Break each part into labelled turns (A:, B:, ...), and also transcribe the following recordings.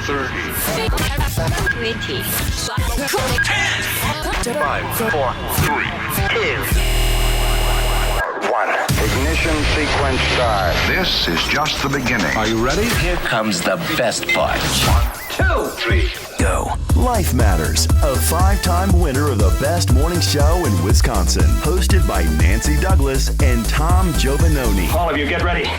A: 30.
B: 20.
A: 10. 5, 4, 3, 2,
C: 1. Ignition sequence start.
A: This is just the beginning.
D: Are you ready?
E: Here comes the best part.
A: 1, 2, 3,
E: Go.
F: Life Matters, a 5-time winner of the best morning show in Wisconsin. Hosted by Nancy Douglas and Tom Giovanoni.
D: All of you, get ready.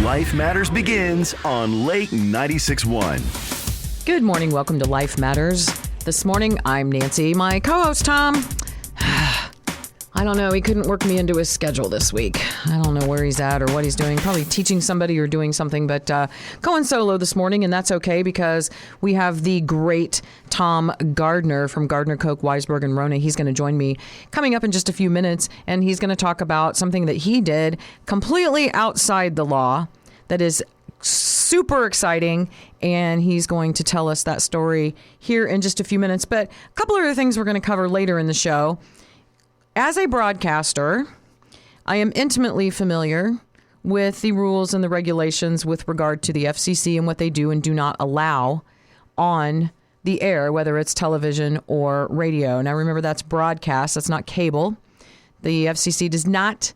F: Life Matters begins on Lake 96.1.
G: Good morning. Welcome to Life Matters. This morning, I'm Nancy. My co-host, Tom. I don't know. He couldn't work me into his schedule this week. I don't know where he's at or what he's doing. Probably teaching somebody or doing something, but going solo this morning, and that's okay because we have the great Tom Gardiner from Gardiner, Koch, Weisberg, and Wrona. He's going to join me coming up in just a few minutes, and he's going to talk about something that he did completely outside the law that is super exciting, and he's going to tell us that story here in just a few minutes. But a couple other things we're going to cover later in the show. As a broadcaster, I am intimately familiar with the rules and the regulations with regard to the FCC and what they do and do not allow on the air, whether it's television or radio. Now, remember, that's broadcast. That's not cable. The FCC does not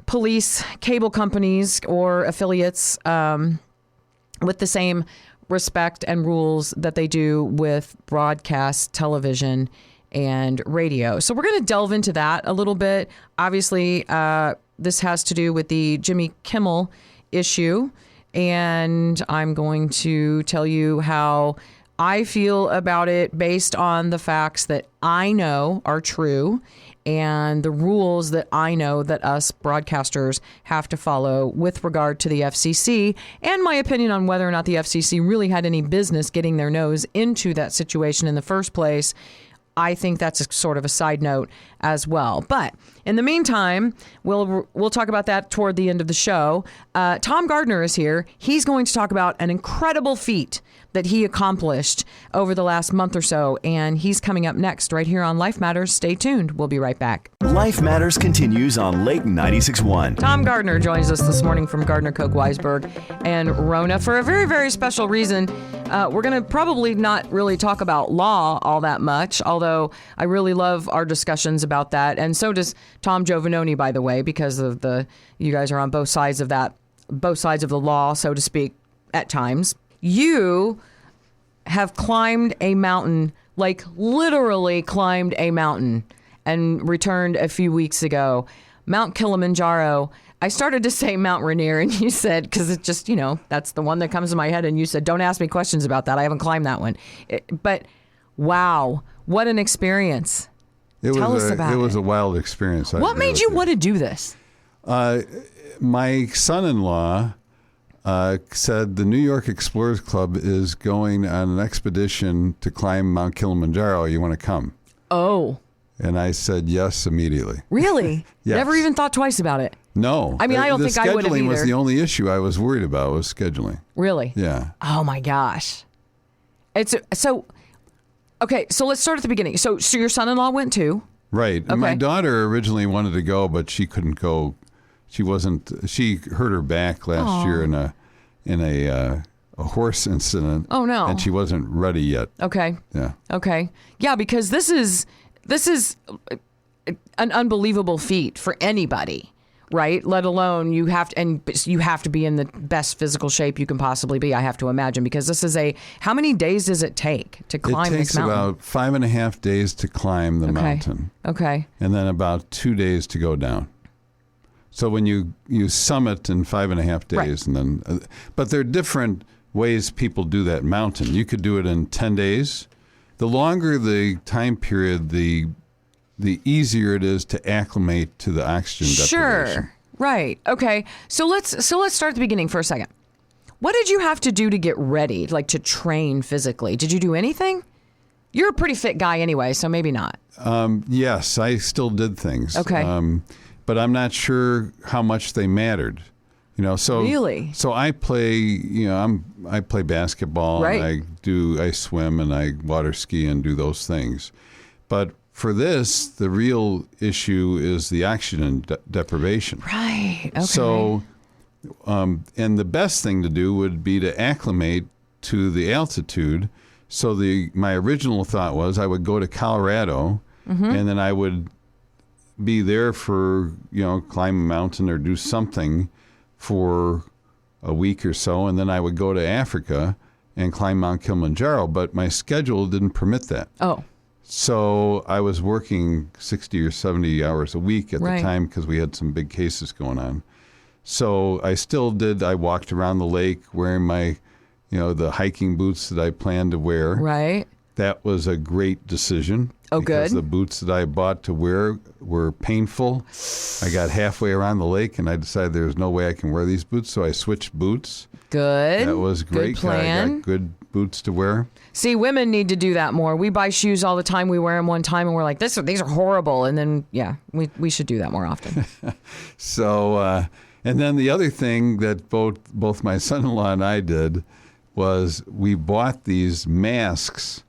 G: police cable companies or affiliates with the same respect and rules that they do with broadcast television and radio. So we're going to delve into that a little bit. Obviously, this has to do with the Jimmy Kimmel issue, and I'm going to tell you how I feel about it based on the facts that I know are true and the rules that I know that us broadcasters have to follow with regard to the FCC, and my opinion on whether or not the FCC really had any business getting their nose into that situation in the first place. I think that's a sort of a side note as well. But in the meantime, we'll talk about that toward the end of the show. Tom Gardiner is here. He's going to talk about an incredible feat that he accomplished over the last month or so. And he's coming up next right here on Life Matters. Stay tuned. We'll be right back.
F: Life Matters continues on Lake 96.1.
G: Tom Gardiner joins us this morning from Gardiner, Koch, Weisberg, and Wrona for a very, very special reason. We're going to probably not really talk about law all that much, although I really love our discussions about that. And so does Tom Giovanoni, by the way, because of you guys are on both sides of the law, so to speak, at times. You have climbed a mountain, like literally climbed a mountain, and returned a few weeks ago. Mount Kilimanjaro. I started to say Mount Rainier, and you said, because it's just, that's the one that comes to my head, and you said, don't ask me questions about that. I haven't climbed that one. But wow, what an experience. Tell us about it.
H: It was a wild experience.
G: What made you want to do this?
H: My son-in-law said the New York Explorers Club is going on an expedition to climb Mount Kilimanjaro. You want to come?
G: Oh.
H: And I said yes immediately.
G: Really?
H: Yes.
G: Never even thought twice about it?
H: No.
G: I mean, I don't think I would have either.
H: Scheduling was the only issue I was worried about, was scheduling.
G: Really?
H: Yeah.
G: Oh, my gosh. Okay, so let's start at the beginning. So your son-in-law went too?
H: Right.
G: Okay.
H: My daughter originally wanted to go, but she couldn't go. She hurt her back last year in a horse incident. Oh, no. And she wasn't ready yet.
G: Okay.
H: Yeah.
G: Okay. Yeah, because this is an unbelievable feat for anybody, right? Let alone you have to be in the best physical shape you can possibly be, I have to imagine, because this is how many days does it take to climb this mountain?
H: It takes about 5.5 days to climb the mountain.
G: Okay.
H: And then about 2 days to go down. So when you summit in 5.5 days, right. And then, but there are different ways people do that mountain. You could do it in 10 days. The longer the time period, the easier it is to acclimate to the oxygen deprivation.
G: Sure. Right. Okay. So let's start at the beginning for a second. What did you have to do to get ready, like to train physically? Did you do anything? You're a pretty fit guy anyway, so maybe not.
H: Yes, I still did things.
G: Okay.
H: But I'm not sure how much they mattered. So
G: really?
H: So I play, I play basketball,
G: right.
H: And I swim and I water ski and do those things. But for this, the real issue is the oxygen deprivation.
G: Right. Okay.
H: So, and the best thing to do would be to acclimate to the altitude. So my original thought was I would go to Colorado, and then I would be there for, climb a mountain or do something for a week or so, and then I would go to Africa and climb Mount Kilimanjaro, but my schedule didn't permit that.
G: Oh.
H: So I was working 60 or 70 hours a week at the time because we had some big cases going on. So I still did. I walked around the lake wearing my, the hiking boots that I planned to wear.
G: Right.
H: That was a great decision.
G: Oh,
H: because
G: good.
H: The boots that I bought to wear were painful. I got halfway around the lake and I decided there's no way I can wear these boots, so I switched boots.
G: Good.
H: That was great.
G: Good plan.
H: I got good boots to wear.
G: See, women need to do that more. We buy shoes all the time. We wear them one time and we're like, these are horrible. And then, we should do that more often.
H: So, and then the other thing that both my son-in-law and I did was we bought these masks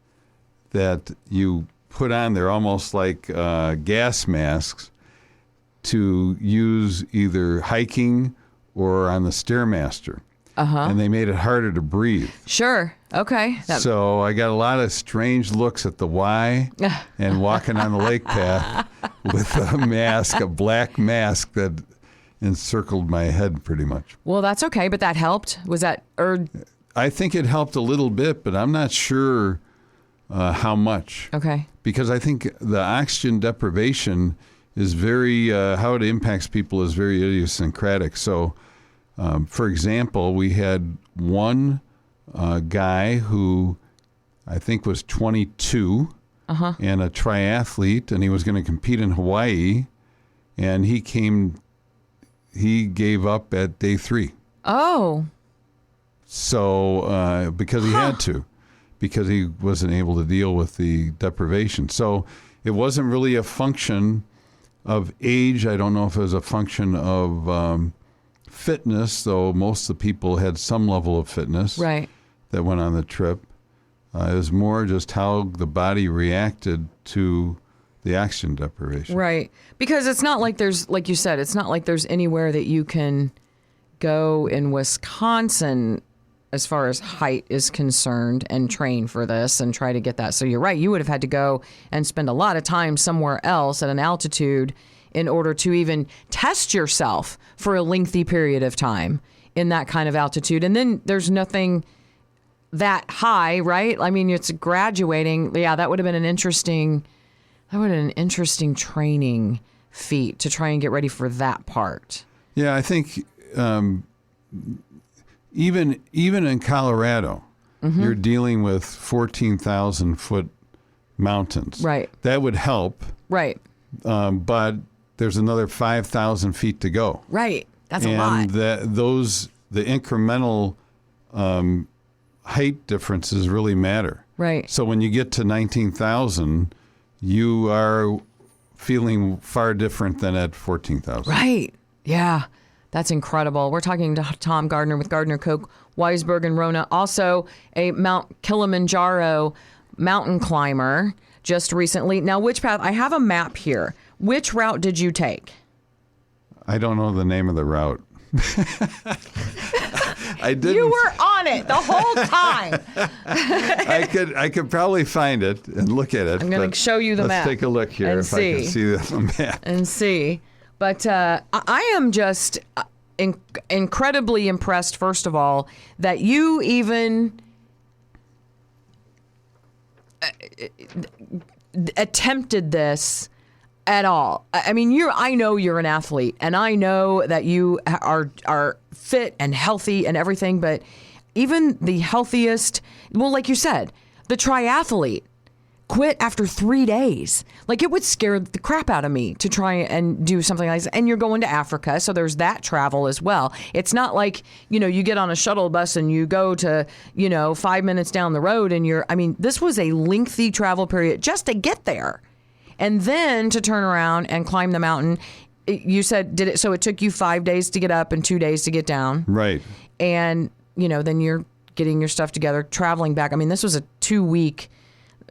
H: that you put on. They're almost like gas masks to use either hiking or on the Stairmaster. And they made it harder to breathe.
G: Sure. Okay.
H: So I got a lot of strange looks at the Y and walking on the lake path with a black mask that encircled my head pretty much.
G: Well, that's okay, but that helped? Was that...
H: I think it helped a little bit, but I'm not sure how much.
G: Okay.
H: Because I think the oxygen deprivation is very... how it impacts people is very idiosyncratic. So... for example, we had one guy who I think was 22 and a triathlete, and he was going to compete in Hawaii, and he gave up at day 3.
G: Oh.
H: So, because he had to, because he wasn't able to deal with the deprivation. So it wasn't really a function of age. I don't know if it was a function of... fitness, though most of the people had some level of fitness that went on the trip. It was more just how the body reacted to the oxygen deprivation.
G: Right. Because it's not like there's, like you said, it's not like there's anywhere that you can go in Wisconsin as far as height is concerned and train for this and try to get that. So you're right. You would have had to go and spend a lot of time somewhere else at an altitude in order to even test yourself for a lengthy period of time in that kind of altitude. And then there's nothing that high, right? I mean, it's graduating. Yeah, that would have been an interesting training feat to try and get ready for that part.
H: Yeah, I think even in Colorado, you're dealing with 14,000 foot mountains.
G: Right.
H: That would help.
G: Right.
H: But there's another 5,000 feet to go.
G: Right. That's a lot.
H: And the incremental height differences really matter.
G: Right.
H: So when you get to 19,000, you are feeling far different than at 14,000.
G: Right. Yeah. That's incredible. We're talking to Tom Gardiner with Gardiner, Koch, Weisberg, and Wrona. Also a Mount Kilimanjaro mountain climber just recently. Now, which path? I have a map here. Which route did you take?
H: I don't know the name of the route. I didn't.
G: You were on it the whole time.
H: I could probably find it and look at it.
G: I'm going to show you the map.
H: Let's take a look here if I can see the map.
G: And see. But I am just incredibly impressed, first of all, that you even attempted this at all. I mean, I know you're an athlete, and I know that you are fit and healthy and everything, but even the healthiest, well, like you said, the triathlete quit after 3 days. Like, it would scare the crap out of me to try and do something like this. And you're going to Africa, so there's that travel as well. It's not like, you get on a shuttle bus and you go to, 5 minutes down the road and this was a lengthy travel period just to get there. And then to turn around and climb the mountain. You said, so it took you 5 days to get up and 2 days to get down.
H: Right.
G: And, then you're getting your stuff together, traveling back. I mean, this was a 2-week,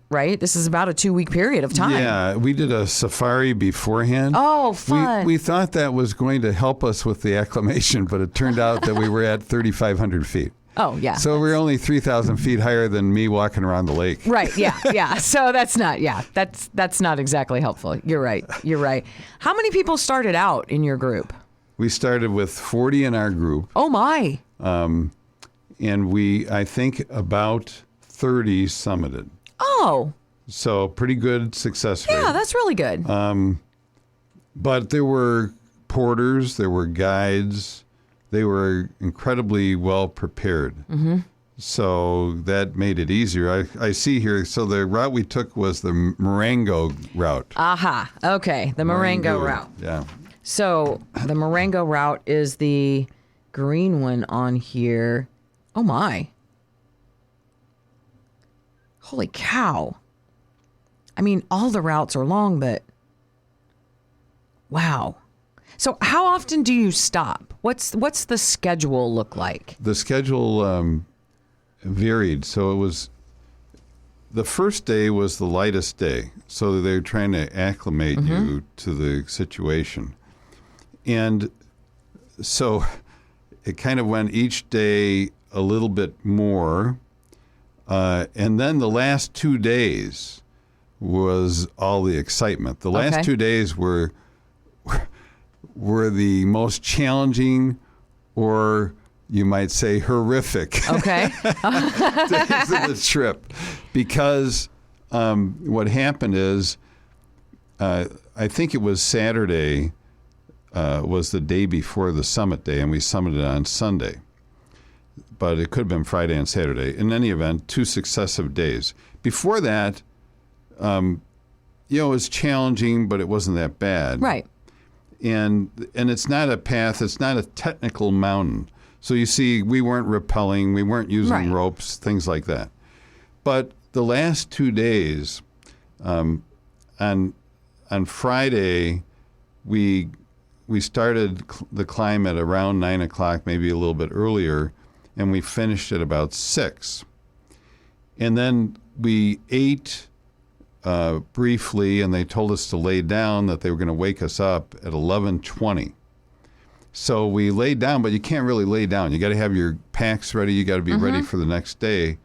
G: right? This is about a 2-week period of time.
H: Yeah, we did a safari beforehand.
G: Oh, fun.
H: We thought that was going to help us with the acclimation, but it turned out that we were at 3,500 feet.
G: Oh, yeah.
H: So we're only 3,000 feet higher than me walking around the lake.
G: Right. Yeah. So that's not exactly helpful. You're right. How many people started out in your group?
H: We started with 40 in our group.
G: Oh, my.
H: And I think about 30 summited.
G: Oh.
H: So pretty good success rate.
G: Yeah, that's really good.
H: But there were porters, there were guides. They were incredibly well prepared. Mm-hmm. So that made it easier. I see here, so the route we took was the Marengo route.
G: Aha. Okay, the Marengo route.
H: Yeah.
G: So the Marengo route is the green one on here. Oh, my. Holy cow. I mean, all the routes are long, but wow. So how often do you stop? What's the schedule look like?
H: The schedule varied. So it was, the first day was the lightest day. So they're trying to acclimate you to the situation. And so it kind of went each day a little bit more. And then the last 2 days was all the excitement. The last 2 days were the most challenging, or you might say horrific, days of the trip. Because what happened is, I think it was Saturday was the day before the summit day, and we summited on Sunday. But it could have been Friday and Saturday. In any event, 2 successive days. Before that, it was challenging, but it wasn't that bad.
G: Right.
H: And it's not a path, it's not a technical mountain. So you see, we weren't rappelling, we weren't using ropes, things like that. But the last 2 days, on Friday, we started the climb at around 9 o'clock, maybe a little bit earlier, and we finished at about 6. And then we ate briefly, and they told us to lay down, that they were going to wake us up at 11:20. So we laid down, but you can't really lay down. You got to have your packs ready. You got to be ready for the next day.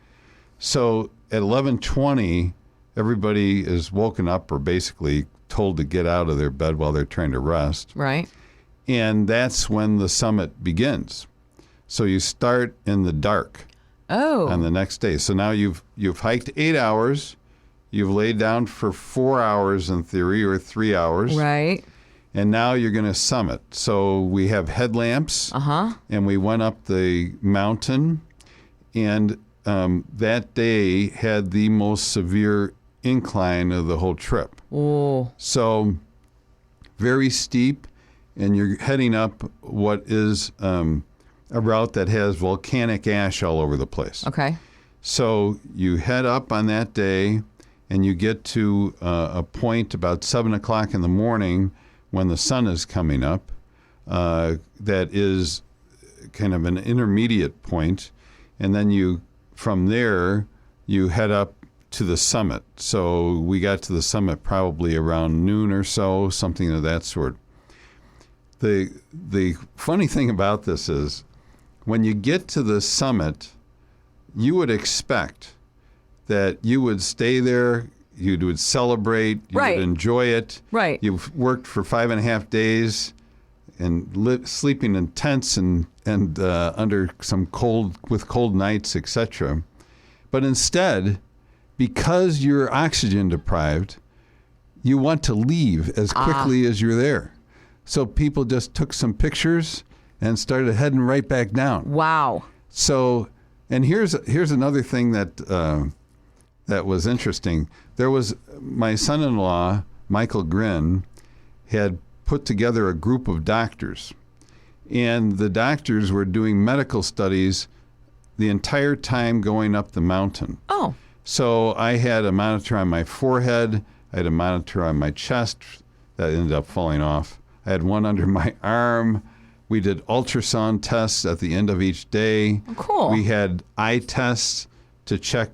H: So at 11:20, everybody is woken up, or basically told to get out of their bed while they're trying to rest.
G: Right.
H: And that's when the summit begins. So you start in the dark on the next day. So now you've hiked 8 hours. You've laid down for 4 hours in theory, or 3 hours.
G: Right.
H: And now you're going to summit. So we have headlamps. And we went up the mountain. And that day had the most severe incline of the whole trip.
G: Oh.
H: So very steep. And you're heading up what is a route that has volcanic ash all over the place.
G: Okay.
H: So you head up on that day, and you get to a point about 7 o'clock in the morning when the sun is coming up. That is kind of an intermediate point. And then from there, you head up to the summit. So we got to the summit probably around noon or so, something of that sort. The funny thing about this is, when you get to the summit, you would expect that you would stay there, you would celebrate, you would enjoy it.
G: Right.
H: You've worked for 5.5 days and sleeping in tents and under some cold nights, etc. But instead, because you're oxygen deprived, you want to leave as quickly as you're there. So people just took some pictures and started heading right back down.
G: Wow.
H: So, and here's another thing that was interesting. There was my son-in-law, Michael Grin, had put together a group of doctors, and the doctors were doing medical studies the entire time going up the mountain.
G: Oh.
H: So I had a monitor on my forehead. I had a monitor on my chest that ended up falling off. I had one under my arm. We did ultrasound tests at the end of each day.
G: Oh, cool.
H: We had eye tests to check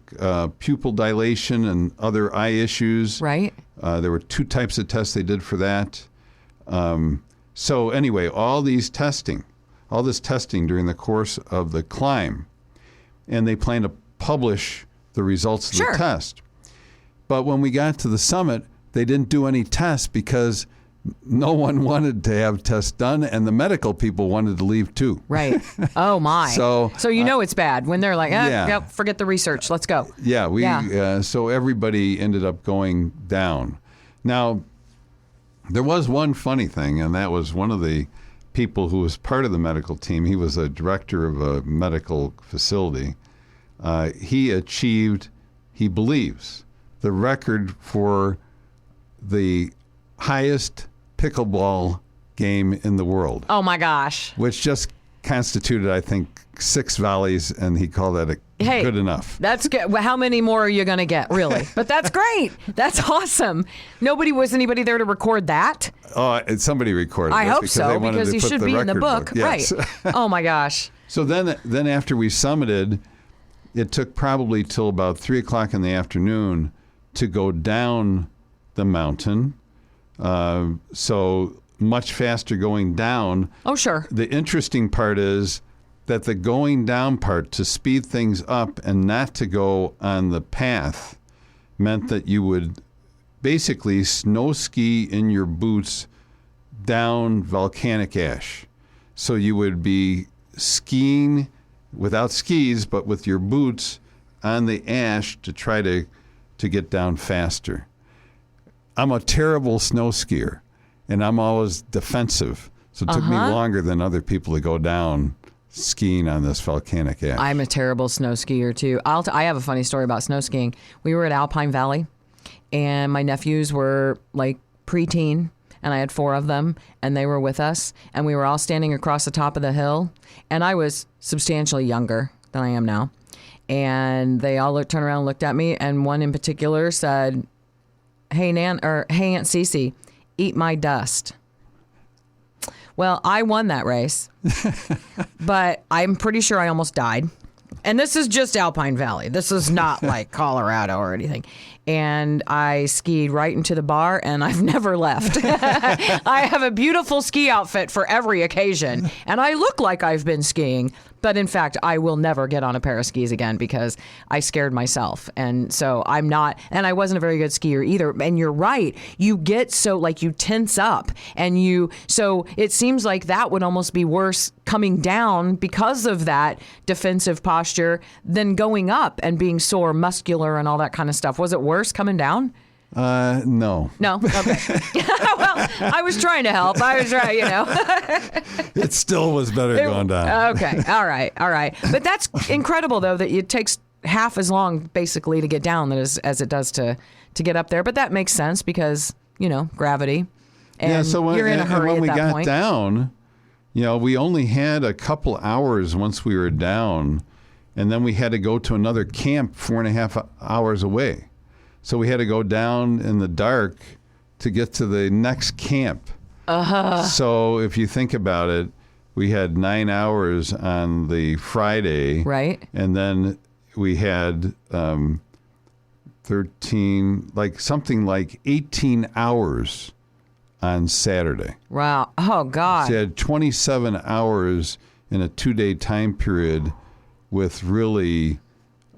H: pupil dilation and other eye issues.
G: Right.
H: There were 2 types of tests they did for that. So anyway, all this testing during the course of the climb. and they plan to publish the results of
G: Sure.
H: the test. But when we got to the summit, they didn't do any tests because no one wanted to have tests done, and the medical people wanted to leave too.
G: Right. Oh, my.
H: So
G: you know it's bad when they're like,
H: yeah.
G: yep, forget the research. Let's go.
H: Yeah, so everybody ended up going down. Now, there was one funny thing, and that was one of the people who was part of the medical team. He was a director of a medical facility. He achieved, he believes, the record for the highest pickleball game in the world.
G: Oh, my gosh.
H: Which just constituted, I think, 6 volleys, and he called that good enough.
G: That's good. Well, how many more are you going to get, really? But that's great. That's awesome. Was anybody there to record that?
H: Oh, somebody recorded it.
G: I hope
H: because
G: so,
H: they wanted
G: because
H: to
G: he
H: put
G: should
H: the
G: be in the
H: record
G: book.
H: Yes.
G: Right. Oh, my gosh.
H: So then after we summited, it took probably till about 3 o'clock in the afternoon to go down the mountain. So much faster going down.
G: Oh, sure.
H: The interesting part is that the going down part, to speed things up and not to go on the path, meant that you would basically snow ski in your boots down volcanic ash. So you would be skiing without skis, but with your boots on the ash to try to get down faster. I'm a terrible snow skier, and I'm always defensive. So it took me longer than other people to go down skiing on this volcanic ash.
G: I'm a terrible snow skier, too. I have a funny story about snow skiing. We were at Alpine Valley, and my nephews were like preteen, and I had 4 of them, and they were with us, and we were all standing across the top of the hill, and I was substantially younger than I am now. And they all turned around and looked at me, and one in particular said, hey, hey, Aunt Cece, eat my dust. Well, I won that race, but I'm pretty sure I almost died. And this is just Alpine Valley. This is not like Colorado or anything. And I skied right into the bar, and I've never left. I have a beautiful ski outfit for every occasion, and I look like I've been skiing. But in fact, I will never get on a pair of skis again because I scared myself. And so I'm not, and I wasn't a very good skier either. And you're right. You get so, like, you tense up, and so it seems like that would almost be worse coming down because of that defensive posture than going up and being sore, muscular, and all that kind of stuff. Was it worse coming down?
H: No.
G: No? Okay. Well, I was trying to help. I was trying,
H: It still was better going down.
G: Okay. All right. But that's incredible, though, that it takes half as long, basically, to get down as it does to get up there. But that makes sense because, gravity. And you're in a hurry
H: when we
G: at that
H: got
G: point.
H: down, we only had a couple hours once we were down, and then we had to go to another camp 4.5 hours away. So we had to go down in the dark to get to the next camp. So if you think about it, we had 9 hours on the Friday.
G: Right.
H: And then we had something like 18 hours on Saturday.
G: Wow. Oh, God.
H: So you had 27 hours in a 2-day time period with really...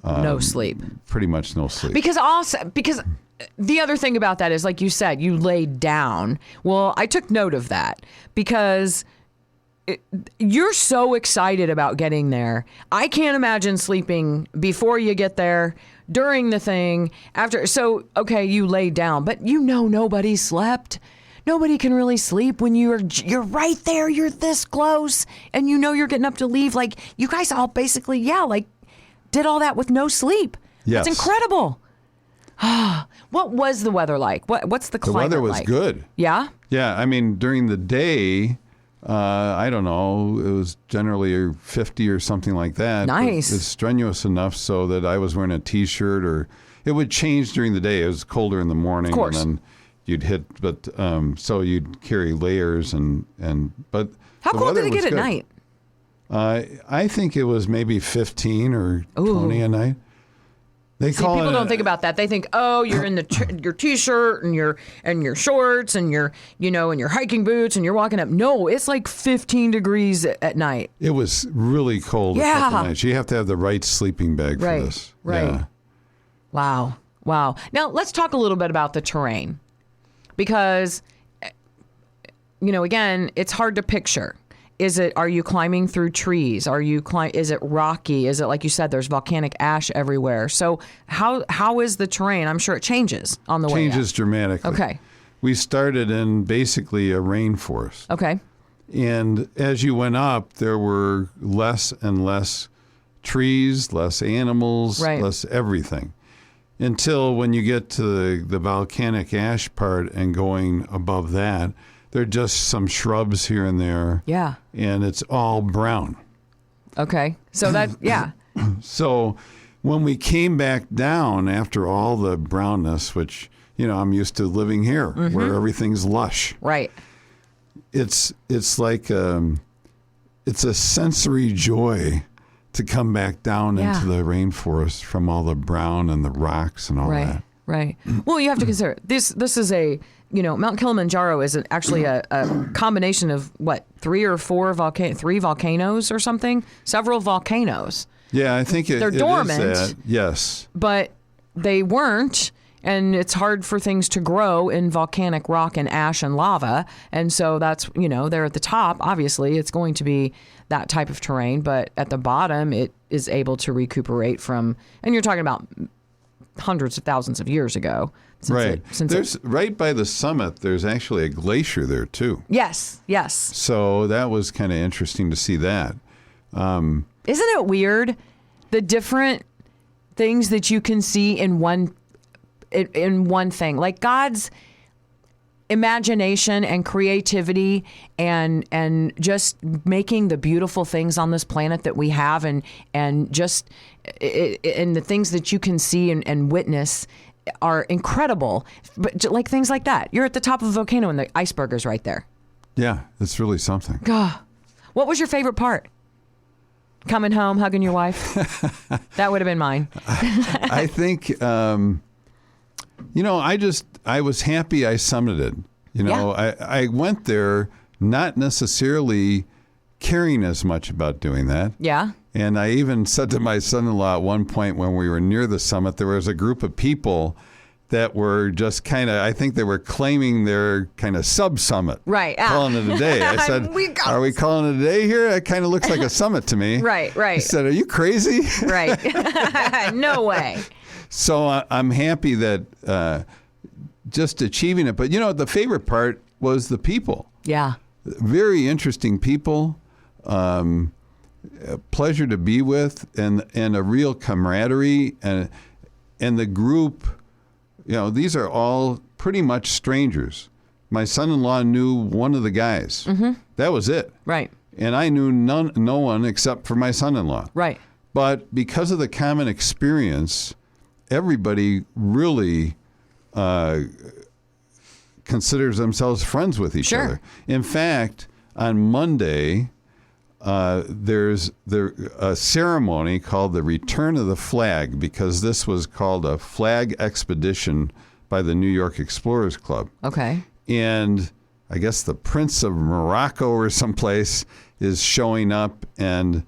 G: no sleep.
H: Pretty much no sleep.
G: Because the other thing about that is, like you said, you laid down. Well, I took note of that because you're so excited about getting there. I can't imagine sleeping before you get there, during the thing, after. So, okay, you laid down, but nobody slept. Nobody can really sleep when you're right there. You're this close, and you're getting up to leave. Like, you guys all basically, did all that with no sleep.
H: Yes.
G: That's incredible. What was the weather like? What's the climate like?
H: The weather was good.
G: Yeah?
H: Yeah, I mean, during the day, I don't know, it was generally 50 or something like that.
G: Nice.
H: It's strenuous enough so that I was wearing a T-shirt, or it would change during the day. It was colder in the morning.
G: Of course.
H: And then you'd hit, but so you'd carry layers but
G: How
H: the
G: cold
H: weather
G: did it
H: was
G: get at
H: good.
G: night?
H: I think it was maybe 15 or 20 a night. They
G: See,
H: call
G: people
H: it
G: don't think about that. They think, oh, you're in your t-shirt and your shorts and your and your hiking boots and you're walking up. No, it's like 15 degrees at night.
H: It was really cold a couple nights. You have to have the right sleeping bag for this.
G: Right.
H: Yeah.
G: Wow. Now let's talk a little bit about the terrain, because again, it's hard to picture. Are you climbing through trees? Is it rocky? Is it, like you said, there's volcanic ash everywhere? So how is the terrain? I'm sure it changes on the way up.
H: Changes dramatically.
G: Okay.
H: We started in basically a rainforest.
G: Okay.
H: And as you went up, there were less and less trees, less animals,
G: Right.
H: less everything. Until when you get to the volcanic ash part and going above that, there are just some shrubs here and there.
G: Yeah.
H: And it's all brown.
G: Okay. So
H: So when we came back down after all the brownness, which, I'm used to living here where everything's lush.
G: Right.
H: It's like it's a sensory joy to come back down into the rainforest from all the brown and the rocks and all that.
G: Right. Well, you have to consider this is a Mount Kilimanjaro is actually a combination of three volcanoes or something, several volcanoes.
H: Yeah, I think
G: they're dormant.
H: It is that. Yes,
G: but they weren't, and it's hard for things to grow in volcanic rock and ash and lava, and so that's they're at the top. Obviously, it's going to be that type of terrain, but at the bottom, it is able to recuperate from, and you're talking about hundreds of thousands of years ago.
H: Right. Right by the summit, there's actually a glacier there, too.
G: Yes.
H: So that was kind of interesting to see that.
G: Isn't it weird, the different things that you can see in one thing? Like God's imagination and creativity and just making the beautiful things on this planet that we have and just and the things that you can see and witness are incredible. But like things like that, you're at the top of a volcano and the iceberg is right there.
H: Yeah, it's really something.
G: What was your favorite part? Coming home, hugging your wife? That would have been mine.
H: I think, I was happy I summited. I went there not necessarily caring as much about doing that.
G: Yeah.
H: And I even said to my son-in-law at one point when we were near the summit, there was a group of people that were just kind of, I think they were claiming their kind of sub-summit.
G: Right.
H: Calling it a day. I said, are we calling it a day here? It kind of looks like a summit to me.
G: Right.
H: He said, are you crazy?
G: Right. No way.
H: So I'm happy that just achieving it. But, the favorite part was the people.
G: Yeah.
H: Very interesting people. A pleasure to be with, and a real camaraderie, and the group. These are all pretty much strangers. My son-in-law knew one of the guys. Mm-hmm. That was it. Right. And I knew no one except for my son-in-law. Right. But because of the common experience, everybody really considers themselves friends with each other. In fact, on Monday, there's a ceremony called the Return of the Flag, because this was called a flag expedition by the New York Explorers Club. Okay. And I guess the Prince of Morocco or someplace is showing up, and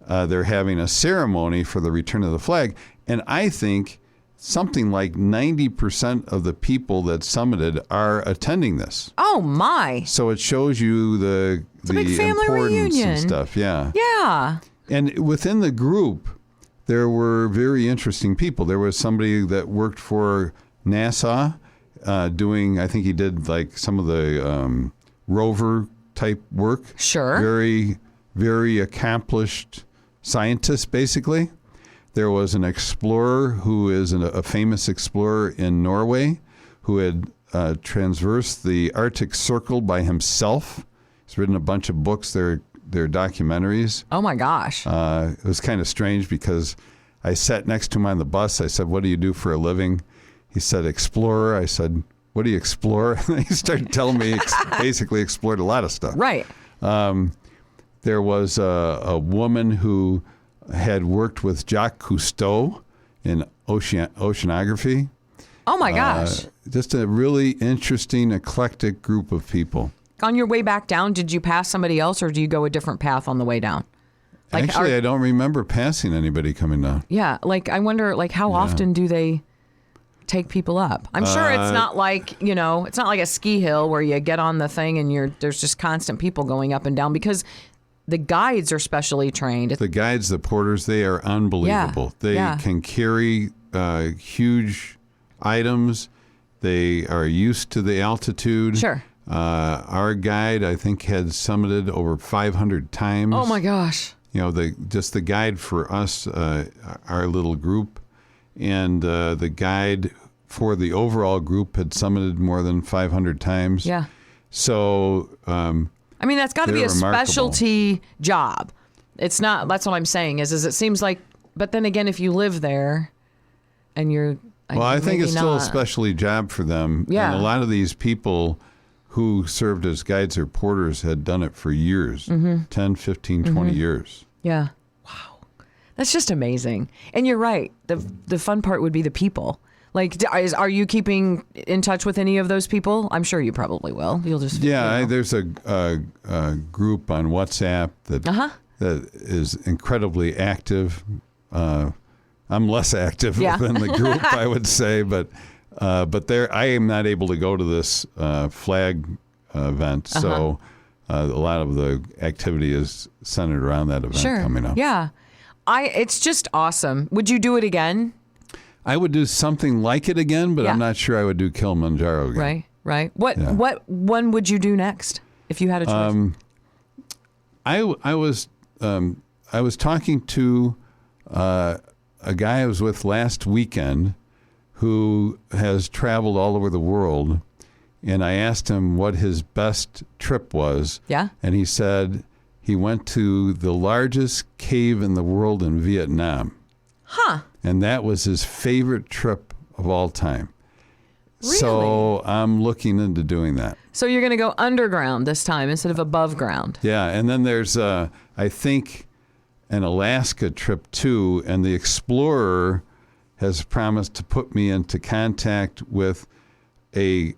H: they're having a ceremony for the Return of the Flag. And I think something like 90% of the people that summited are attending this.
G: Oh, my.
H: So it shows you the importance and stuff. Yeah. Yeah. And within the group, there were very interesting people. There was somebody that worked for NASA doing, I think he did like some of the rover type work. Sure. Very, very accomplished scientist, basically. There was an explorer who is a famous explorer in Norway who had traversed the Arctic Circle by himself. He's written a bunch of books. They're documentaries.
G: Oh, my gosh.
H: It was kind of strange because I sat next to him on the bus. I said, what do you do for a living? He said, explorer. I said, what do you explore? And he started telling me basically explored a lot of stuff. Right. There was a woman who had worked with Jacques Cousteau in oceanography.
G: Oh my gosh.
H: Just a really interesting, eclectic group of people.
G: On your way back down, did you pass somebody else or do you go a different path on the way down?
H: Actually, I don't remember passing anybody coming down.
G: Yeah, like I wonder, like how often do they take people up? I'm sure it's not like, it's not like a ski hill where you get on the thing and there's just constant people going up and down because the guides are specially trained.
H: The guides, the porters, they are unbelievable. They can carry huge items. They are used to the altitude.
G: Sure.
H: Our guide, I think, had summited over 500 times.
G: Oh my gosh.
H: The guide for us, our little group, and the guide for the overall group had summited more than 500 times.
G: Yeah.
H: So,
G: that's got to be a specialty job. It's not. That's what I'm saying. Is it seems like, but then again, if you live there, and you're,
H: I think it's still a specialty job for them.
G: Yeah.
H: And a lot of these people who served as guides or porters had done it for years, 10, 15, 20 years.
G: Yeah. Wow. That's just amazing. And you're right. The fun part would be the people. Like, are you keeping in touch with any of those people? I'm sure you probably will. You'll just
H: there's a group on WhatsApp that is incredibly active. I'm less active than the group, I would say, but I am not able to go to this flag event, so a lot of the activity is centered around that event coming up.
G: Yeah, it's just awesome. Would you do it again?
H: I would do something like it again, but I'm not sure I would do Kilimanjaro again.
G: Right. What one would you do next if you had a choice?
H: I was talking to a guy I was with last weekend who has traveled all over the world, and I asked him what his best trip was.
G: Yeah.
H: And he said he went to the largest cave in the world in Vietnam.
G: Huh.
H: And that was his favorite trip of all time.
G: Really?
H: So I'm looking into doing that.
G: So you're going to go underground this time instead of above ground.
H: Yeah, and then there's, I think, an Alaska trip too, and the Explorer has promised to put me into contact with a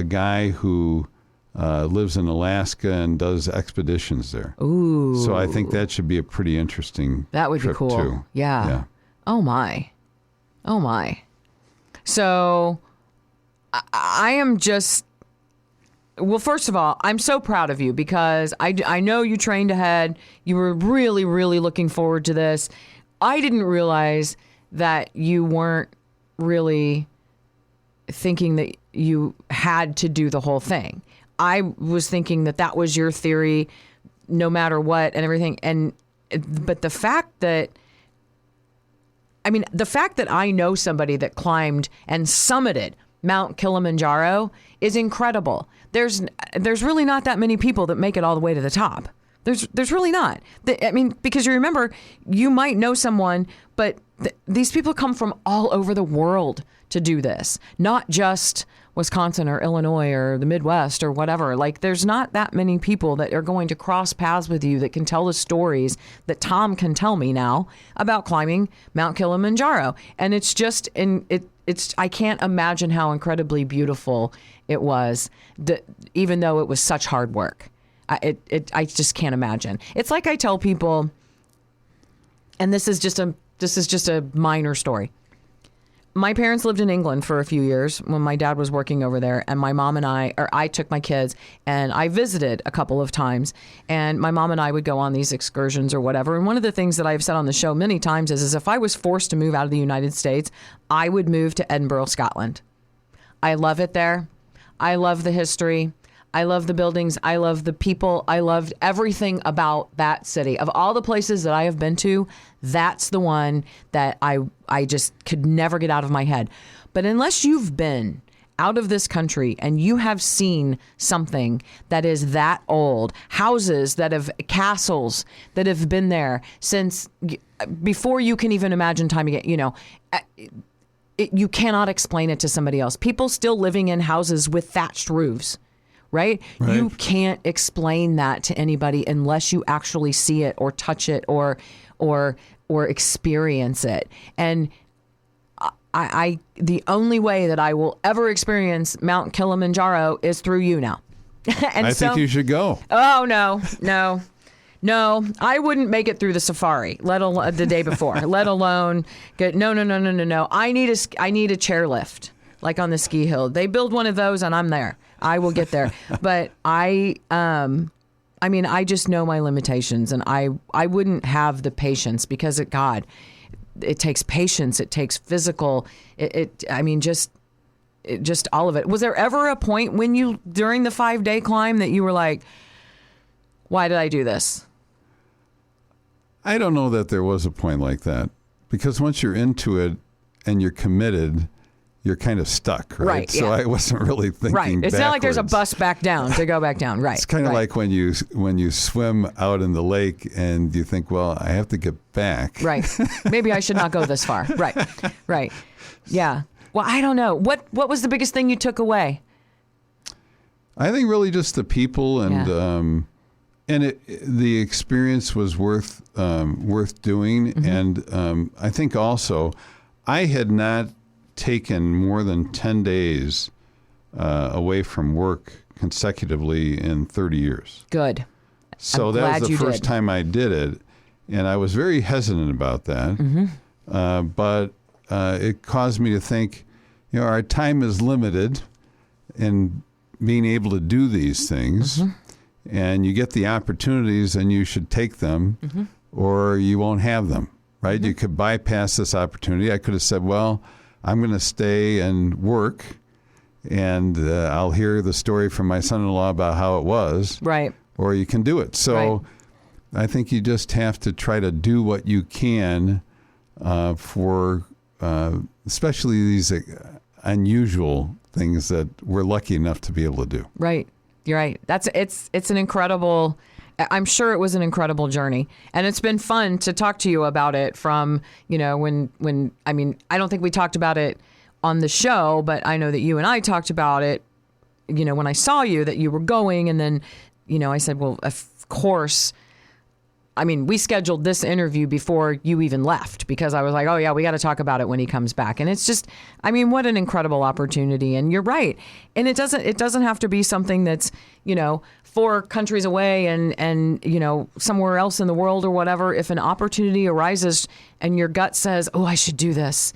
H: guy who lives in Alaska and does expeditions there.
G: Ooh.
H: So I think that should be a pretty interesting
G: That would
H: trip
G: be cool.
H: too.
G: Yeah. Oh my. So I am just, well, first of all, I'm so proud of you because I know you trained ahead. You were really, really looking forward to this. I didn't realize that you weren't really thinking that you had to do the whole thing. I was thinking that was your theory no matter what and everything. But the fact that I know somebody that climbed and summited Mount Kilimanjaro is incredible. There's really not that many people that make it all the way to the top. There's really not. Because you remember, you might know someone, but these people come from all over the world to do this, not just Wisconsin or Illinois or the Midwest or whatever. Like, there's not that many people that are going to cross paths with you that can tell the stories that Tom can tell me now about climbing Mount Kilimanjaro. And it's just, I can't imagine how incredibly beautiful it was, even though it was such hard work. I just can't imagine. It's like I tell people, and this is just a minor story. My parents lived in England for a few years when my dad was working over there, and my mom and I took my kids and I visited a couple of times, and my mom and I would go on these excursions or whatever. And one of the things that I've said on the show many times is if I was forced to move out of the United States, I would move to Edinburgh, Scotland. I love it there. I love the history. I love the buildings. I love the people. I loved everything about that city. Of all the places that I have been to, that's the one that I just could never get out of my head. But unless you've been out of this country and you have seen something that is that old, houses that have, castles that have been there since before you can even imagine time again, you cannot explain it to somebody else. People still living in houses with thatched roofs. Right? You can't explain that to anybody unless you actually see it or touch it or experience it. And the only way that I will ever experience Mount Kilimanjaro is through you now. And
H: I think you should go.
G: Oh, no, I wouldn't make it through the safari, let alone the day before, let alone get, no. I need a chairlift, like on the ski hill. They build one of those and I'm there. I will get there. But I just know my limitations, and I wouldn't have the patience because it takes patience. It takes physical. Just all of it. Was there ever a point when during the 5-day climb that you were like, why did I do this?
H: I don't know that there was a point like that, because once you're into it and you're committed, you're kind of stuck, right?
G: Right,
H: So
G: yeah.
H: I wasn't really thinking
G: Right. It's not like there's a
H: backwards.
G: bus back down to go back down. Right.
H: It's kind of
G: right.
H: like when you swim out in the lake and you think, well, I have to get back.
G: Right. Maybe I should not go this far. Right. Right. Yeah. Well, I don't know. What was the biggest thing you took away?
H: I think really just the people and
G: Yeah.
H: the experience was worth doing.
G: Mm-hmm.
H: And I think also I had not taken more than 10 days away from work consecutively in 30 years.
G: Good.
H: So
G: I'm
H: that
G: glad
H: was the
G: you
H: first
G: did.
H: time I did it, and I was very hesitant about that.
G: Mm-hmm.
H: But it caused me to think, our time is limited in being able to do these things, and you get the opportunities, and you should take them, or you won't have them. Right? You could bypass this opportunity. I could have said, well, I'm going to stay and work, and I'll hear the story from my son-in-law about how it was.
G: Right.
H: Or you can do it. So
G: Right.
H: I think you just have to try to do what you can for especially these unusual things that we're lucky enough to be able to do.
G: Right. You're right. It's an incredible, I'm sure it was an incredible journey, and it's been fun to talk to you about it from, when I don't think we talked about it on the show, but I know that you and I talked about it, when I saw you that you were going, and then, I said, well, of course, we scheduled this interview before you even left, because I was like, oh yeah, we got to talk about it when he comes back. And it's just, what an incredible opportunity. And you're right. And it doesn't have to be something that's, 4 countries away and somewhere else in the world or whatever. If an opportunity arises and your gut says, oh, I should do this,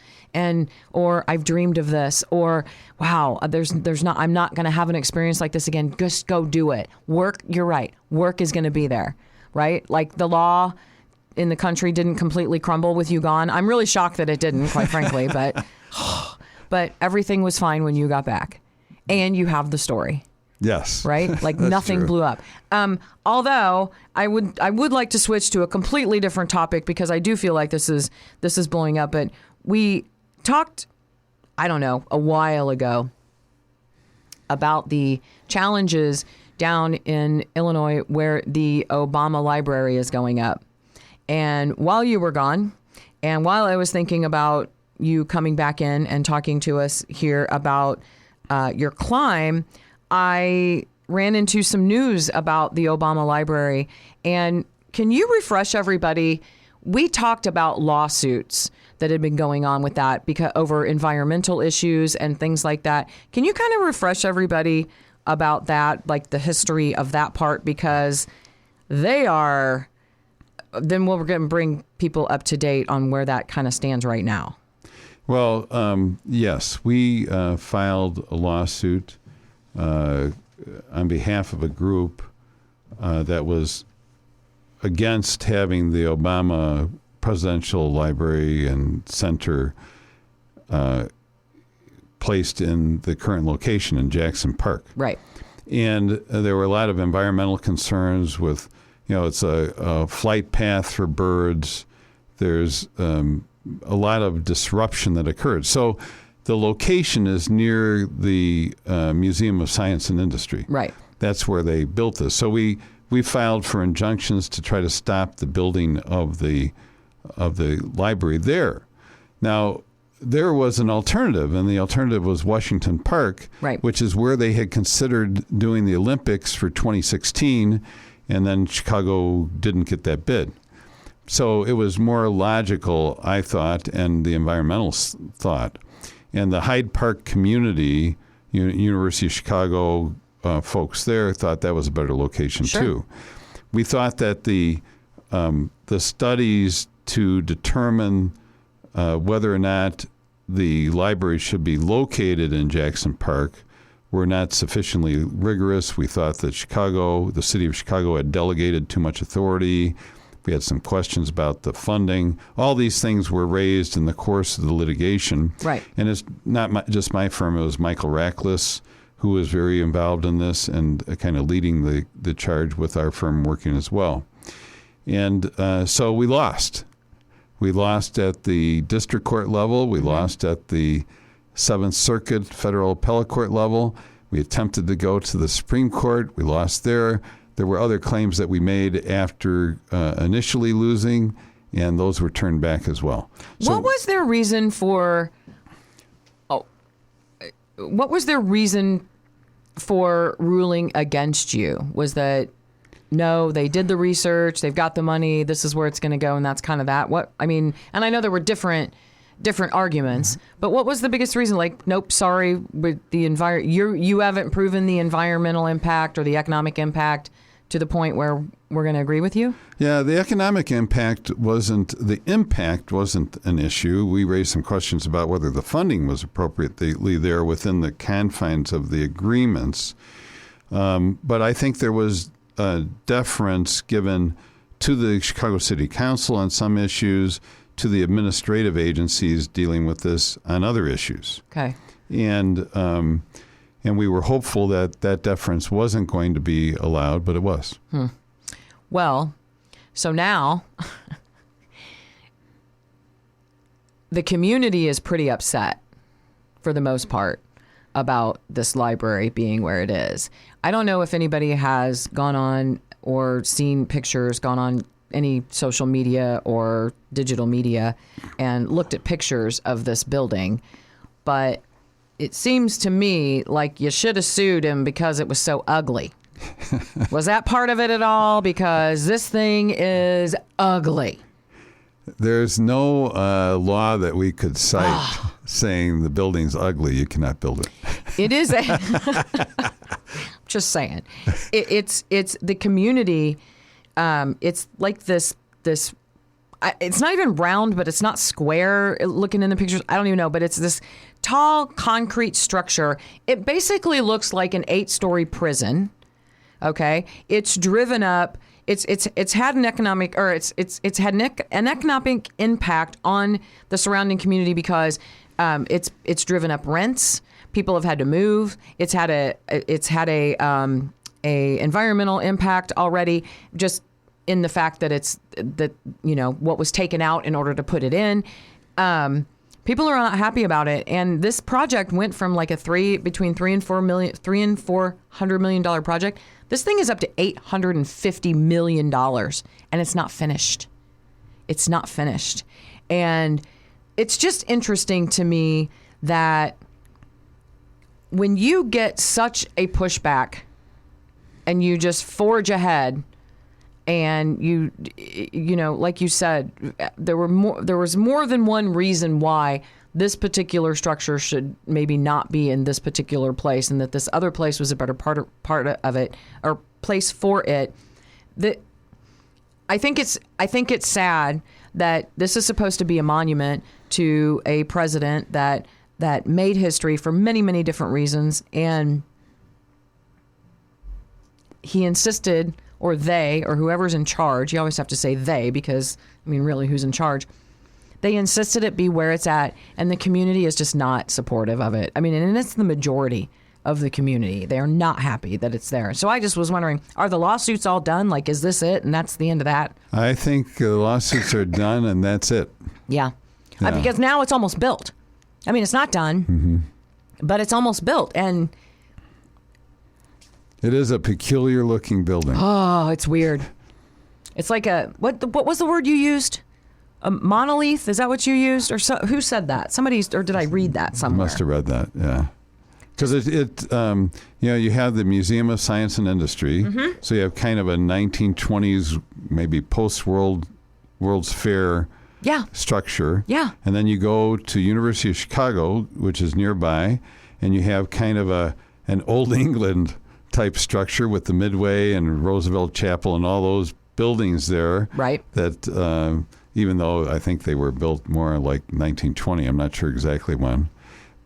G: or I've dreamed of this, or wow, I'm not going to have an experience like this again. Just go do it. Work. You're right. Work is going to be there. Right? Like the law in the country didn't completely crumble with you gone. I'm really shocked that it didn't, quite frankly, but everything was fine when you got back, and you have the story.
H: Yes.
G: Right? Like
H: That's
G: nothing
H: true.
G: blew up. Although I would like to switch to a completely different topic, because I do feel like this is blowing up. But we talked, I don't know, a while ago about the challenges down in Illinois where the Obama Library is going up. And while you were gone, and while I was thinking about you coming back in and talking to us here about your climb, I ran into some news about the Obama Library. And can you refresh everybody? We talked about lawsuits that had been going on with that because over environmental issues and things like that. Can you kind of refresh everybody about that, like the history of that part, because then we're going to bring people up to date on where that kind of stands right now.
H: Well, yes, we filed a lawsuit on behalf of a group that was against having the Obama Presidential Library and Center placed in the current location in Jackson Park.
G: Right.
H: And there were a lot of environmental concerns with, it's a flight path for birds. There's a lot of disruption that occurred. So the location is near the Museum of Science and Industry.
G: Right.
H: That's where they built this. So we filed for injunctions to try to stop the building of the library there. Now, there was an alternative, and the alternative was Washington Park,
G: right,
H: which is where they had considered doing the Olympics for 2016, and then Chicago didn't get that bid. So it was more logical, I thought, and the environmentalists thought, And the Hyde Park community, University of Chicago folks there thought that was a better location too. We thought that the studies to determine whether or not the library should be located in Jackson Park were not sufficiently rigorous. We thought that the city of Chicago had delegated too much authority. We had some questions about the funding. All these things were raised in the course of the litigation.
G: Right.
H: And it's not just my firm. It was Michael Rackless, who was very involved in this and kind of leading the charge with our firm working as well. And so we lost. We lost at the district court level. We lost at the Seventh Circuit Federal Appellate Court level. We attempted to go to the Supreme Court. We lost there. There were other claims that we made after initially losing, and those were turned back as well. So,
G: what was their reason for? What was their reason for ruling against you? Was that no, they did the research, they've got the money, this is where it's going to go, and that's kind of that? What I mean, and I know there were different arguments, but what was the biggest reason? Like, nope, sorry, with the you haven't proven the environmental impact or the economic impact to the point where we're going to agree with you?
H: Yeah, the economic impact wasn't an issue. We raised some questions about whether the funding was appropriately there within the confines of the agreements. But I think there was a deference given to the Chicago City Council on some issues, to the administrative agencies dealing with this on other issues.
G: Okay.
H: And we were hopeful that that deference wasn't going to be allowed, but it was.
G: Well, so now the community is pretty upset for the most part about this library being where it is. I don't know if anybody has gone on or seen pictures, gone on any social media or digital media and looked at pictures of this building, but it seems to me like you should have sued him because it was so ugly. Was that part of it at all? Because this thing is ugly.
H: There's no law that we could cite saying the building's ugly. You cannot build it.
G: It is. Just saying. It's the community. It's like this. It's not even round, but it's not square. Looking in the pictures, I don't even know. But it's this tall concrete structure. It basically looks like an 8-story prison. Okay, it's driven up. It's had an economic, or it's had an economic impact on the surrounding community because it's driven up rents. People have had to move. It's had a environmental impact already, just in the fact that what was taken out in order to put it in. People are not happy about it, and this project went from like between $300 and $400 million project. This thing is up to $850 million, and it's not finished. It's not finished, and it's just interesting to me that when you get such a pushback, and you just forge ahead. And you like you said, there was more than one reason why this particular structure should maybe not be in this particular place, and that this other place was a better part of it, or place for it. That I think it's sad that this is supposed to be a monument to a president that made history for many, many different reasons, and he insisted. Or they, or whoever's in charge, you always have to say they because, I mean, really, who's in charge? They insisted it be where it's at, and the community is just not supportive of it. I mean, and it's the majority of the community. They are not happy that it's there. So I just was wondering, are the lawsuits all done? Like, is this it, and that's the end of that?
H: I think the lawsuits are done, and that's it.
G: Yeah. Because now it's almost built. I mean, it's not done, but it's almost built, and...
H: It is a peculiar looking building.
G: Oh, it's weird. It's like what was the word you used? A monolith? Is that what you used? Or who said that? Or did I read that somewhere?
H: Must have read that, yeah. Because you have the Museum of Science and Industry, so you have kind of a 1920s, maybe post-World's Fair structure.
G: Yeah.
H: And then you go to University of Chicago, which is nearby, and you have kind of an old England type structure with the Midway and Roosevelt Chapel and all those buildings there.
G: Right.
H: That even though I think they were built more like 1920, I'm not sure exactly when.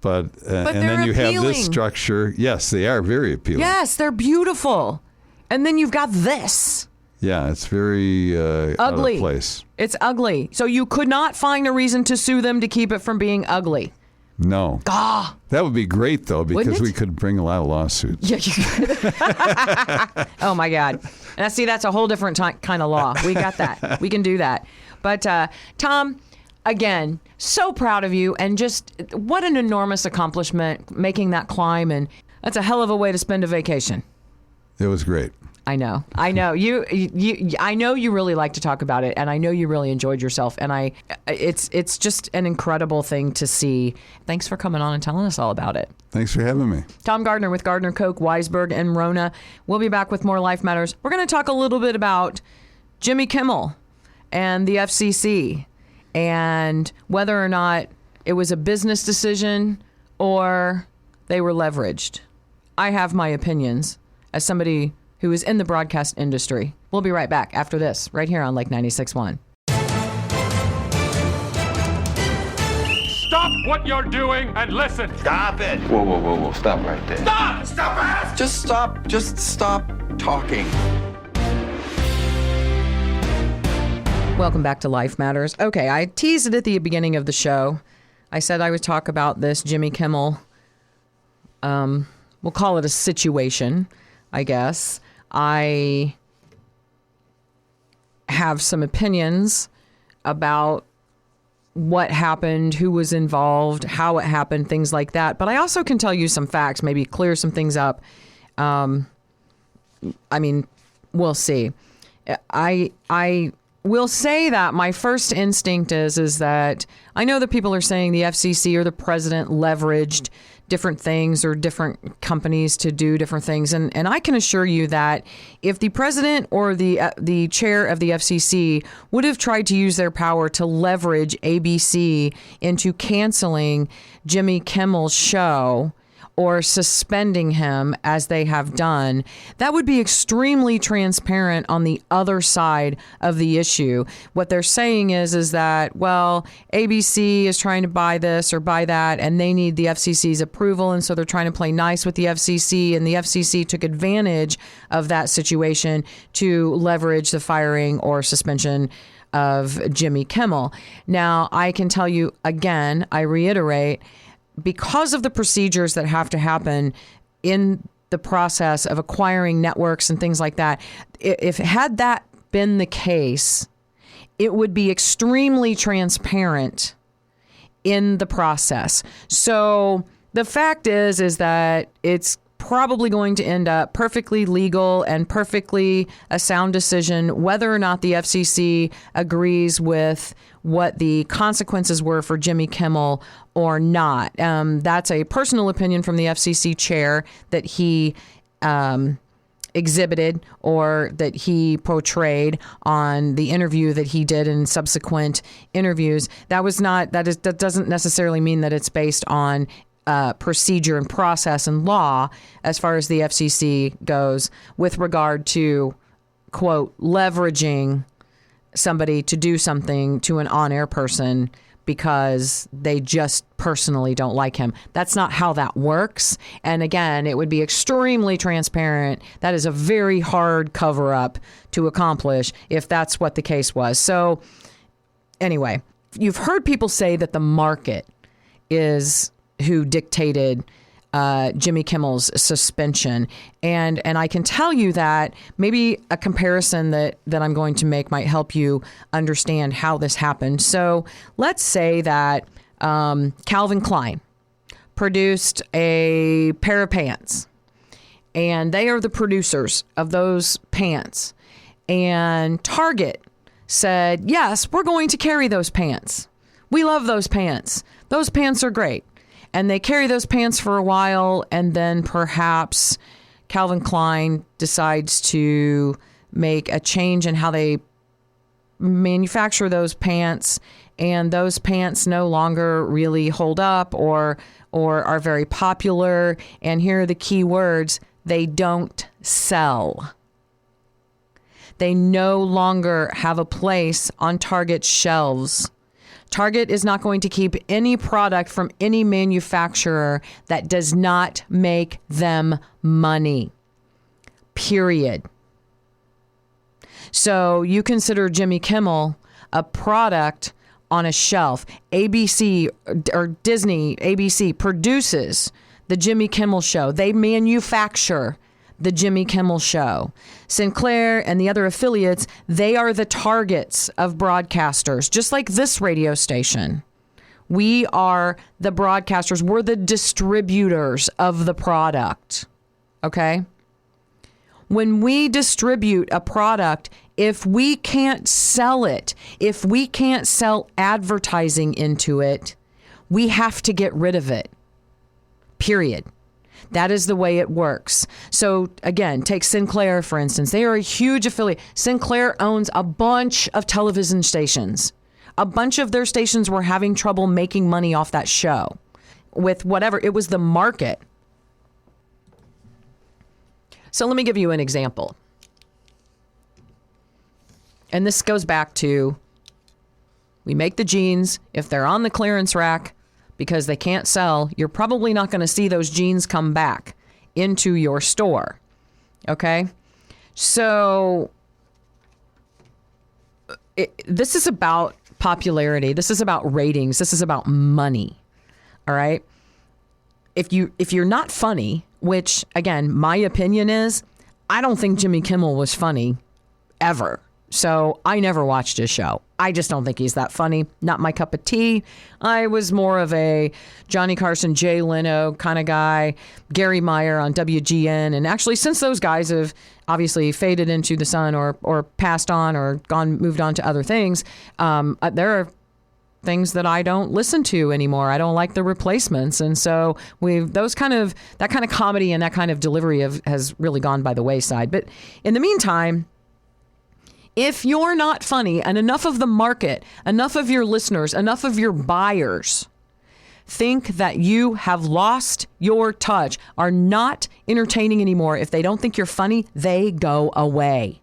H: But and then you have this structure. Yes, they are very appealing.
G: Yes, they're beautiful. And then you've got this.
H: Yeah, it's very
G: ugly.
H: out of place.
G: It's ugly. So you could not find a reason to sue them to keep it from being ugly.
H: No.
G: Ah.
H: That would be great, though, because we could bring a lot of lawsuits.
G: Yeah, you could. Oh, my God. And see, that's a whole different kind of law. We got that. We can do that. But, Tom, again, so proud of you. And just what an enormous accomplishment making that climb. And that's a hell of a way to spend a vacation.
H: It was great.
G: I know. I know you really like to talk about it, and I know you really enjoyed yourself. And it's just an incredible thing to see. Thanks for coming on and telling us all about it.
H: Thanks for having me.
G: Tom Gardiner with Gardiner, Koch, Weisberg, and Wrona. We'll be back with more Life Matters. We're going to talk a little bit about Jimmy Kimmel and the FCC and whether or not it was a business decision or they were leveraged. I have my opinions as somebody who is in the broadcast industry. We'll be right back after this, right here on Lake 96.1.
D: Stop what you're doing and listen.
A: Stop it.
C: Whoa, whoa, whoa, whoa. Stop right there.
A: Stop. Stop it.
E: Just stop talking.
G: Welcome back to Life Matters. Okay, I teased it at the beginning of the show. I said I would talk about this Jimmy Kimmel, we'll call it a situation, I guess. I have some opinions about what happened, who was involved, how it happened, things like that. But I also can tell you some facts, maybe clear some things up. I mean, we'll see. I will say that my first instinct is that I know that people are saying the FCC or the president leveraged different things or different companies to do different things. And I can assure you that if the president or the chair of the FCC would have tried to use their power to leverage ABC into canceling Jimmy Kimmel's show or suspending him as they have done, that would be extremely transparent on the other side of the issue. What they're saying is that, well, ABC is trying to buy this or buy that, and they need the FCC's approval, and so they're trying to play nice with the FCC, and the FCC took advantage of that situation to leverage the firing or suspension of Jimmy Kimmel. Now, I can tell you again, I reiterate, because of the procedures that have to happen in the process of acquiring networks and things like that, if had that been the case, it would be extremely transparent in the process. So the fact is that it's probably going to end up perfectly legal and perfectly a sound decision, whether or not the FCC agrees with what the consequences were for Jimmy Kimmel or not. That's a personal opinion from the FCC chair that he exhibited or that he portrayed on the interview that he did in subsequent interviews. That doesn't necessarily mean that it's based on procedure and process and law as far as the FCC goes with regard to, quote, leveraging somebody to do something to an on-air person because they just personally don't like him. That's not how that works. And again, it would be extremely transparent. That is a very hard cover-up to accomplish if that's what the case was. So anyway, you've heard people say that the market is who dictated Jimmy Kimmel's suspension. And I can tell you that maybe a comparison that I'm going to make might help you understand how this happened. So let's say that Calvin Klein produced a pair of pants, and they are the producers of those pants. And Target said, yes, we're going to carry those pants. We love those pants. Those pants are great. And they carry those pants for a while, and then perhaps Calvin Klein decides to make a change in how they manufacture those pants and those pants no longer really hold up or are very popular. And here are the key words: they don't sell. They no longer have a place on Target's shelves. Target is not going to keep any product from any manufacturer that does not make them money. Period. So you consider Jimmy Kimmel a product on a shelf. ABC or Disney, ABC produces the Jimmy Kimmel Show. They manufacture the Jimmy Kimmel Show. Sinclair and the other affiliates, they are the targets of broadcasters, just like this radio station. We are the broadcasters. We're the distributors of the product. Okay? When we distribute a product, if we can't sell it, if we can't sell advertising into it, we have to get rid of it. Period. That is the way it works. So again, take Sinclair, for instance. They are a huge affiliate. Sinclair owns a bunch of television stations. A bunch of their stations were having trouble making money off that show with whatever. It was the market. So let me give you an example. And this goes back to, we make the jeans. If they're on the clearance rack because they can't sell, you're probably not going to see those jeans come back into your store. Okay? So this is about popularity. This is about ratings. This is about money. All right? If you're not funny, which, again, my opinion is, I don't think Jimmy Kimmel was funny ever. So I never watched his show. I just don't think he's that funny. Not my cup of tea. I was more of a Johnny Carson, Jay Leno kind of guy, Gary Meyer on WGN. And actually, since those guys have obviously faded into the sun or passed on or moved on to other things, there are things that I don't listen to anymore. I don't like the replacements. And so that kind of comedy and that kind of delivery has really gone by the wayside. But in the meantime, if you're not funny and enough of the market, enough of your listeners, enough of your buyers think that you have lost your touch, are not entertaining anymore, if they don't think you're funny, they go away.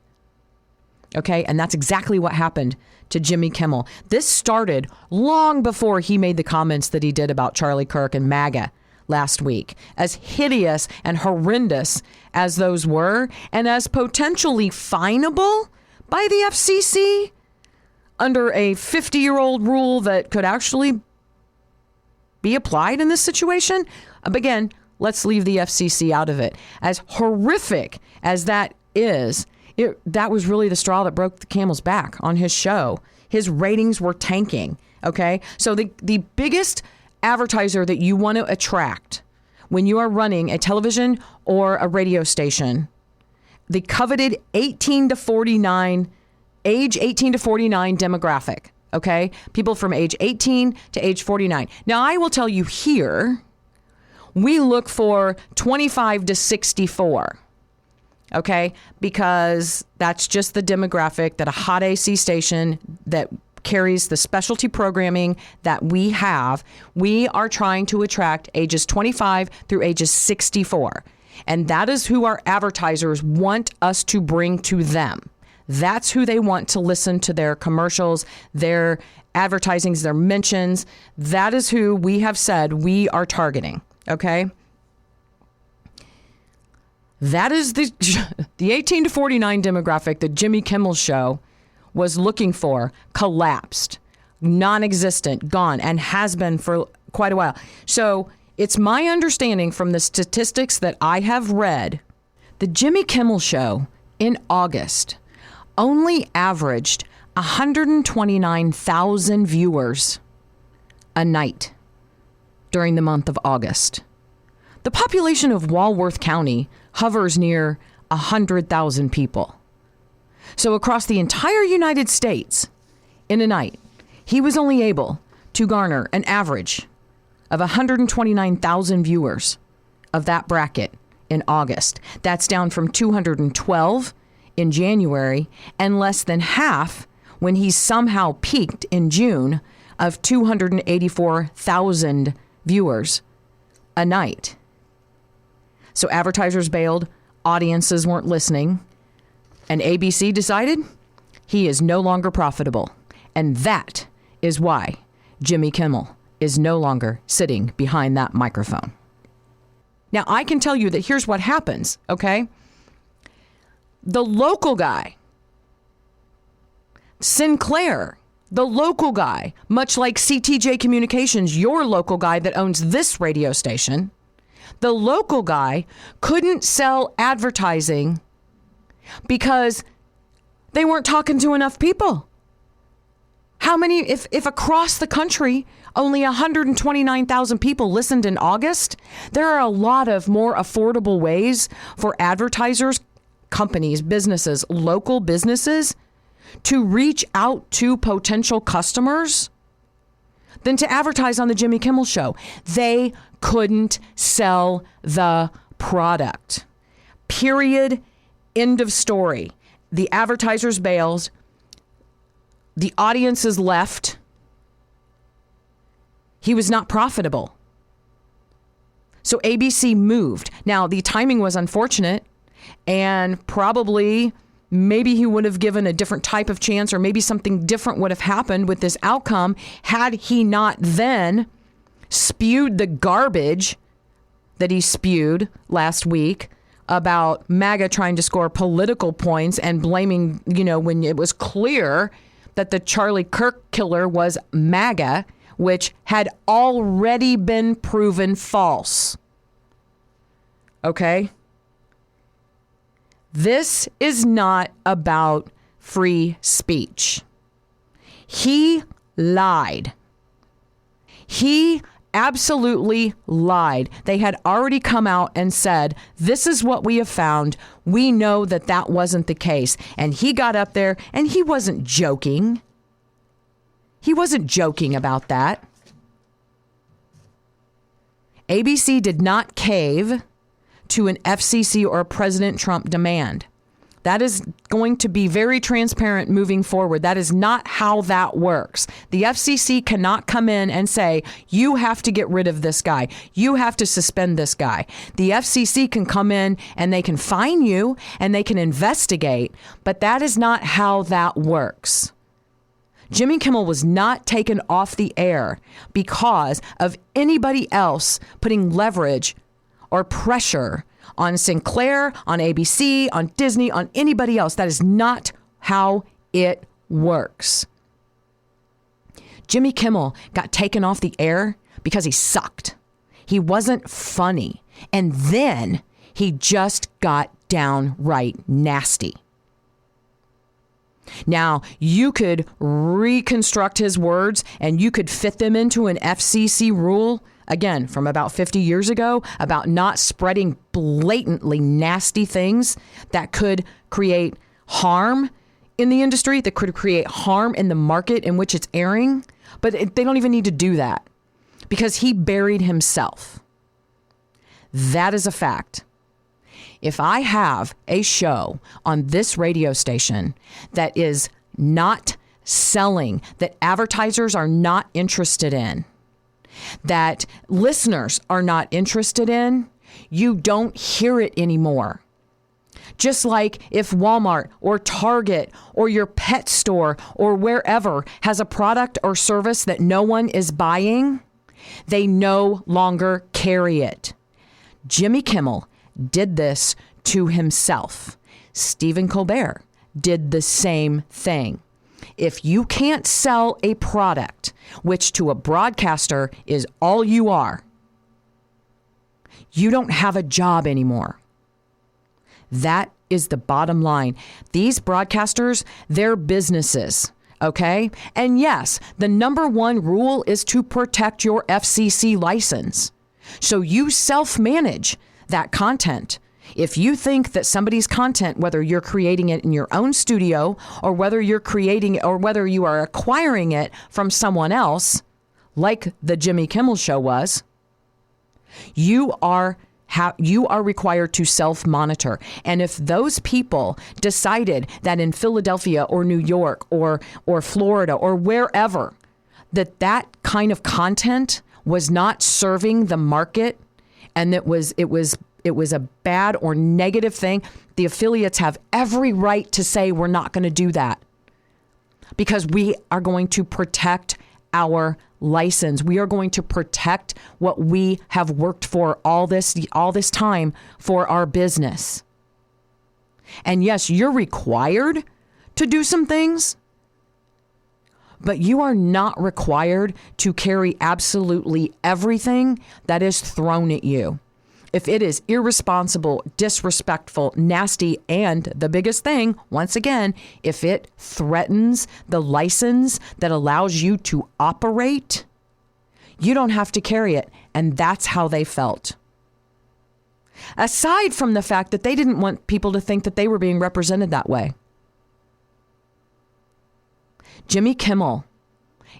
G: Okay? And that's exactly what happened to Jimmy Kimmel. This started long before he made the comments that he did about Charlie Kirk and MAGA last week. As hideous and horrendous as those were, and as potentially finable by the FCC under a 50-year-old rule that could actually be applied in this situation. But again, let's leave the FCC out of it. As horrific as that is, that was really the straw that broke the camel's back on his show. His ratings were tanking. Okay, so the biggest advertiser that you want to attract when you are running a television or a radio station, the coveted age 18 to 49 demographic, okay? People from age 18 to age 49. Now, I will tell you here, we look for 25 to 64, okay? Because that's just the demographic that a hot AC station that carries the specialty programming that we have. We are trying to attract ages 25 through ages 64. And that is who our advertisers want us to bring to them. That's who they want to listen to their commercials, their advertisings, their mentions. That is who we have said we are targeting. Okay? That is the 18 to 49 demographic that Jimmy Kimmel Show was looking for, collapsed, non-existent, gone, and has been for quite a while. So it's my understanding from the statistics that I have read, the Jimmy Kimmel Show in August only averaged 129,000 viewers a night during the month of August. The population of Walworth County hovers near 100,000 people. So across the entire United States, in a night, he was only able to garner an average of 129,000 viewers of that bracket in August. That's down from 212 in January and less than half when he somehow peaked in June of 284,000 viewers a night. So advertisers bailed, audiences weren't listening, and ABC decided he is no longer profitable. And that is why Jimmy Kimmel is no longer sitting behind that microphone. Now, I can tell you that here's what happens, okay? The local guy, Sinclair, the local guy, much like CTJ Communications, your local guy that owns this radio station, the local guy couldn't sell advertising because they weren't talking to enough people. How many, if across the country, only 129,000 people listened in August, there are a lot of more affordable ways for advertisers, companies, businesses, local businesses to reach out to potential customers than to advertise on the Jimmy Kimmel Show. They couldn't sell the product. Period. End of story. The advertisers bailed. The audience is left. He was not profitable. So ABC moved. Now, the timing was unfortunate, and probably maybe he would have given a different type of chance, or maybe something different would have happened with this outcome had he not then spewed the garbage that he spewed last week about MAGA trying to score political points and blaming, when it was clear that the Charlie Kirk killer was MAGA, which had already been proven false. Okay? This is not about free speech. He lied. He absolutely lied. They had already come out and said, this is what we have found. We know that that wasn't the case. And he got up there and he wasn't joking. He wasn't joking about that. ABC did not cave to an FCC or a President Trump demand. That is going to be very transparent moving forward. That is not how that works. The FCC cannot come in and say, you have to get rid of this guy. You have to suspend this guy. The FCC can come in and they can fine you and they can investigate, but that is not how that works. Jimmy Kimmel was not taken off the air because of anybody else putting leverage or pressure on Sinclair, on ABC, on Disney, on anybody else. That is not how it works. Jimmy Kimmel got taken off the air because he sucked. He wasn't funny. And then he just got downright nasty. Now, you could reconstruct his words and you could fit them into an FCC rule, again, from about 50 years ago, about not spreading blatantly nasty things that could create harm in the industry, that could create harm in the market in which it's airing. But they don't even need to do that because he buried himself. That is a fact. If I have a show on this radio station that is not selling, that advertisers are not interested in, that listeners are not interested in, you don't hear it anymore. Just like if Walmart or Target or your pet store or wherever has a product or service that no one is buying, they no longer carry it. Jimmy Kimmel did this to himself. Stephen Colbert did the same thing. If you can't sell a product, which to a broadcaster is all you are, you don't have a job anymore. That is the bottom line. These broadcasters, they're businesses, okay? And yes, the number one rule is to protect your FCC license. So you self-manage that content. If you think that somebody's content, whether you're creating it in your own studio or whether you're creating or whether you are acquiring it from someone else, like the Jimmy Kimmel Show was, you are required to self-monitor. And if those people decided that in Philadelphia or New York or Florida or wherever that kind of content was not serving the market, and it was a bad or negative thing, the affiliates have every right to say we're not going to do that, because we are going to protect our license. We are going to protect what we have worked for all this time for our business. And yes, you're required to do some things, but you are not required to carry absolutely everything that is thrown at you. If it is irresponsible, disrespectful, nasty, and the biggest thing, once again, if it threatens the license that allows you to operate, you don't have to carry it. And that's how they felt. Aside from the fact that they didn't want people to think that they were being represented that way. Jimmy Kimmel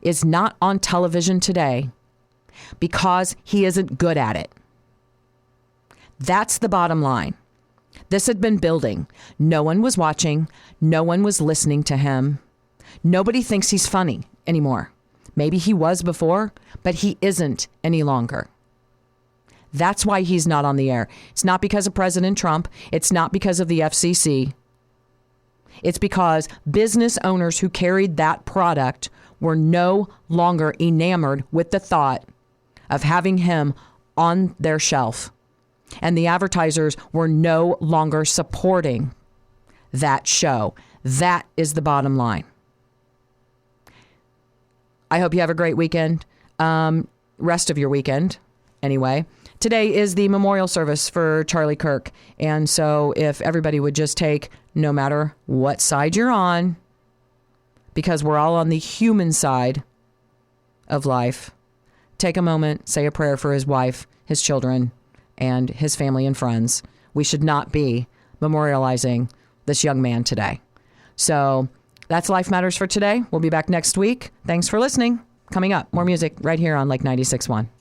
G: is not on television today because he isn't good at it. That's the bottom line. This had been building. No one was watching. No one was listening to him. Nobody thinks he's funny anymore. Maybe he was before, but he isn't any longer. That's why he's not on the air. It's not because of President Trump. It's not because of the FCC. It's because business owners who carried that product were no longer enamored with the thought of having him on their shelf. And the advertisers were no longer supporting that show. That is the bottom line. I hope you have a great weekend. Rest of your weekend, anyway. Today is the memorial service for Charlie Kirk. And so if everybody would just take, no matter what side you're on, because we're all on the human side of life, take a moment, say a prayer for his wife, his children, and his family and friends. We should not be memorializing this young man today. So that's Life Matters for today. We'll be back next week. Thanks for listening. Coming up, more music right here on Lake 96.1.